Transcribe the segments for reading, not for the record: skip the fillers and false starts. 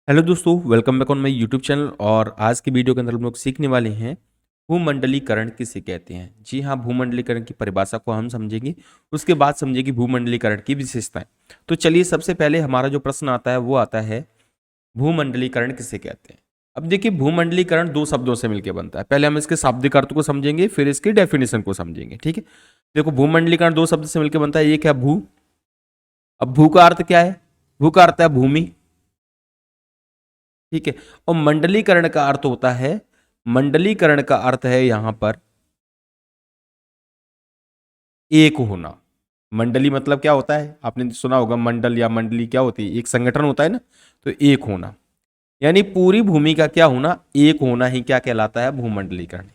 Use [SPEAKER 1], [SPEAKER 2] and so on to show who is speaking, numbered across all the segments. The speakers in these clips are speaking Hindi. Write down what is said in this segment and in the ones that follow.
[SPEAKER 1] हेलो दोस्तों, welcome back on my YouTube channel. और आज की वीडियो के अंदर हम लोग सीखने वाले हैं भूमंडलीकरण किसे कहते हैं। जी हाँ, भूमंडलीकरण की परिभाषा को हम समझेंगे, उसके बाद समझेंगे भूमंडलीकरण की विशेषताएं। तो चलिए, सबसे पहले हमारा जो प्रश्न आता है वो आता है भूमंडलीकरण किसे कहते हैं। अब देखिए, भूमंडलीकरण दो शब्दों से मिलकर बनता है। पहले हम इसके शाब्दिक अर्थ को समझेंगे, फिर इसकी डेफिनेशन को समझेंगे। ठीक है, देखो, भूमंडलीकरण दो शब्द से मिलकर बनता है। एक है भू। अब भू का अर्थ क्या है? भू का अर्थ है भूमि। ठीक है, और मंडलीकरण का अर्थ होता है, मंडलीकरण का अर्थ है यहां पर एक होना। मंडली मतलब क्या होता है? आपने सुना होगा, मंडल या मंडली क्या होती है? एक संगठन होता है ना। तो एक होना यानी पूरी भूमि का क्या होना, एक होना ही क्या कहलाता है? भूमंडलीकरण।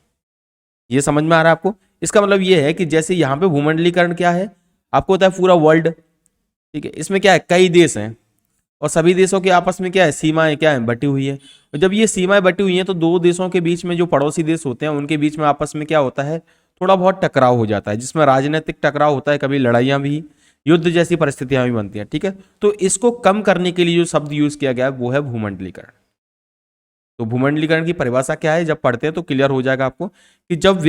[SPEAKER 1] ये समझ में आ रहा है आपको? इसका मतलब ये है कि जैसे यहां पे भूमंडलीकरण क्या है, आपको होता है पूरा वर्ल्ड। ठीक है, इसमें क्या है, कई देश हैं और सभी देशों के आपस में क्या है, सीमाएं क्या है, बटी हुई है। और जब ये सीमाएं बटी हुई हैं तो दो देशों के बीच में जो पड़ोसी देश होते हैं उनके बीच में आपस में क्या होता है, थोड़ा बहुत टकराव हो जाता है, जिसमें राजनीतिक टकराव होता है, कभी लड़ाइयां भी, युद्ध जैसी परिस्थितियां भी बनती हैं। ठीक है, तो इसको कम करने के लिए जो शब्द यूज किया गया है वो है भूमंडलीकरण। तो भूमंडलीकरण की परिभाषा क्या है, जब पढ़ते हैं तो क्लियर हो जाएगा आपको कि जब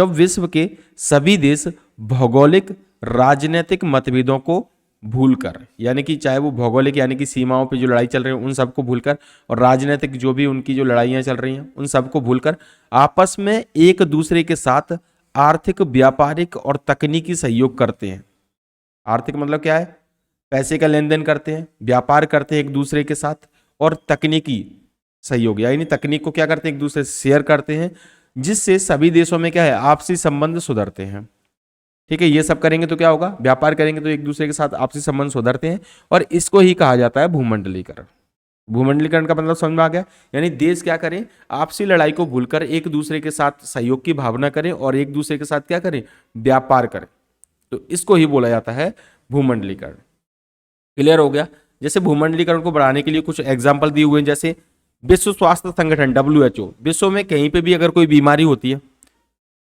[SPEAKER 1] विश्व के सभी देश भौगोलिक राजनीतिक मतभेदों को भूलकर, यानी कि चाहे वो भौगोलिक यानी कि सीमाओं पे जो लड़ाई चल रही है उन सबको भूलकर, और राजनीतिक जो भी उनकी जो लड़ाइयां चल रही हैं उन सबको भूलकर आपस में एक दूसरे के साथ आर्थिक, व्यापारिक और तकनीकी सहयोग करते हैं। आर्थिक मतलब क्या है? पैसे का लेन देन करते हैं, व्यापार करते हैं एक दूसरे के साथ, और तकनीकी सहयोग यानी तकनीक को क्या करते हैं, एक दूसरे से शेयर करते हैं, जिससे सभी देशों में क्या है, आपसी संबंध सुधरते हैं। ठीक है, ये सब करेंगे तो क्या होगा, व्यापार करेंगे तो एक दूसरे के साथ आपसी संबंध सुधरते हैं, और इसको ही कहा जाता है भूमंडलीकरण। भूमंडलीकरण का मतलब समझ में आ गया? यानी देश क्या करें, आपसी लड़ाई को भूलकर एक दूसरे के साथ सहयोग की भावना करें और एक दूसरे के साथ क्या करें, व्यापार करें। तो इसको ही बोला जाता है भूमंडलीकरण। क्लियर हो गया? जैसे भूमंडलीकरण को बढ़ाने के लिए कुछ एग्जाम्पल दिए हुए हैं, जैसे विश्व स्वास्थ्य संगठन WHO, विश्व में कहीं पे भी अगर कोई बीमारी होती है,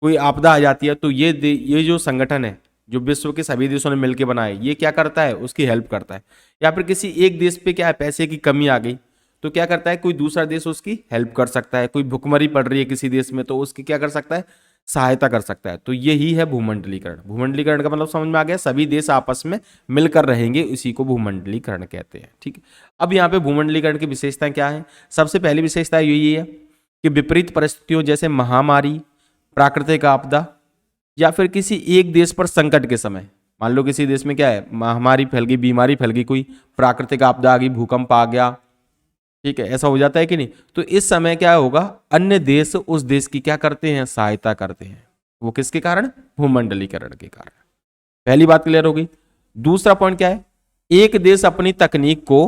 [SPEAKER 1] कोई आपदा आ जाती है, तो ये जो संगठन है, जो विश्व के सभी देशों ने मिलकर बनाया, ये क्या करता है, उसकी हेल्प करता है। या फिर किसी एक देश पे क्या है, पैसे की कमी आ गई, तो क्या करता है, कोई दूसरा देश उसकी हेल्प कर सकता है। कोई भुखमरी पड़ रही है किसी देश में, तो उसकी क्या कर सकता है, सहायता कर सकता है। तो यही है भूमंडलीकरण। भूमंडलीकरण का मतलब समझ में आ गया, सभी देश आपस में मिलकर रहेंगे, इसी को भूमंडलीकरण कहते हैं। ठीक है, अब यहाँ पे भूमंडलीकरण की विशेषताएं क्या है? सबसे पहली विशेषता यही है कि विपरीत परिस्थितियों जैसे महामारी, प्राकृतिक आपदा, या फिर किसी एक देश पर संकट के समय, मान लो किसी देश में क्या है, महामारी फैल गई, बीमारी फैल गई, कोई प्राकृतिक आपदा आ गई, भूकंप आ गया, ठीक है, ऐसा हो जाता है कि नहीं, तो इस समय क्या होगा, अन्य देश उस देश की क्या करते हैं, सहायता करते हैं। वो किसके कारण? भूमंडलीकरण के कारण। पहली बात क्लियर हो गई। दूसरा पॉइंट क्या है, एक देश अपनी तकनीक को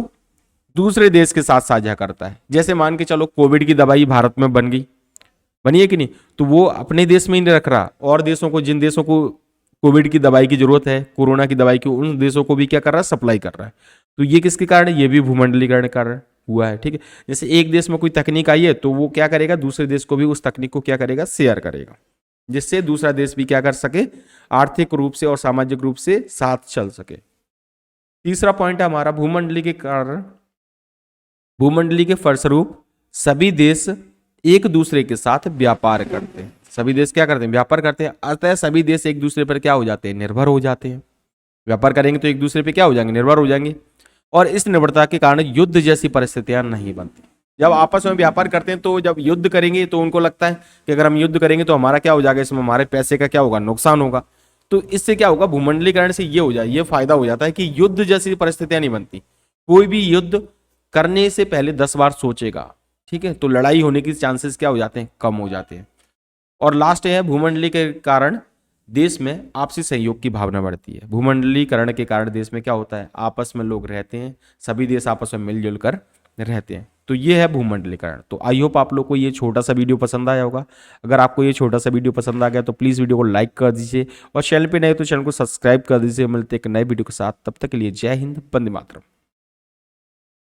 [SPEAKER 1] दूसरे देश के साथ साझा करता है। जैसे मान के चलो, कोविड की दवाई भारत में बनी है कि नहीं, तो वो अपने देश में ही नहीं रख रहा, और देशों को, जिन देशों को कोविड की दवाई की जरूरत है, कोरोना की दवाई की, उन देशों को भी क्या कर रहा है, सप्लाई कर रहा है। तो ये किसके कारण है? ये भी भूमंडलीकरण के कारण हुआ है। ठीक है, जैसे एक देश में कोई तकनीक आई है, तो वो क्या करेगा, दूसरे देश को भी उस तकनीक को क्या करेगा, शेयर करेगा, जिससे दूसरा देश भी क्या कर सके, आर्थिक रूप से और सामाजिक रूप से साथ चल सके। तीसरा पॉइंट है हमारा, भूमंडली के कारण, भूमंडली के फलस्वरूप सभी देश एक दूसरे के साथ व्यापार करते हैं। सभी देश क्या करते हैं, व्यापार करते हैं, अतः सभी देश एक दूसरे पर क्या हो जाते हैं, निर्भर हो जाते हैं। व्यापार करेंगे तो एक दूसरे पे क्या हो जाएंगे, निर्भर हो जाएंगे, और इस निर्भरता के कारण युद्ध जैसी परिस्थितियां नहीं बनती। जब आपस में व्यापार करते हैं, तो जब युद्ध करेंगे तो उनको लगता है कि अगर हम युद्ध करेंगे तो हमारा क्या हो जाएगा, इसमें हमारे पैसे का क्या होगा, नुकसान होगा। तो इससे क्या होगा, भूमंडलीकरण से ये हो जाए, ये फायदा हो जाता है कि युद्ध जैसी परिस्थितियां नहीं बनती। कोई भी युद्ध करने से पहले 10 बार सोचेगा। ठीक है, तो लड़ाई होने की चांसेस क्या हो जाते हैं, कम हो जाते हैं। और लास्ट है, भूमंडली के कारण देश में आपसी सहयोग की भावना बढ़ती है। भूमंडलीकरण के कारण देश में क्या होता है, आपस में लोग रहते हैं, सभी देश आपस में मिलजुल कर रहते हैं। तो ये है भूमंडलीकरण। तो आई होप आप लोग को ये छोटा सा वीडियो पसंद आया होगा। अगर आपको ये छोटा सा वीडियो पसंद आ गया तो प्लीज़ वीडियो को लाइक कर दीजिए, और चैनल पे नए तो चैनल को सब्सक्राइब कर दीजिए। मिलते एक नए वीडियो के साथ, तब तक के लिए जय हिंद, वंदे मातरम।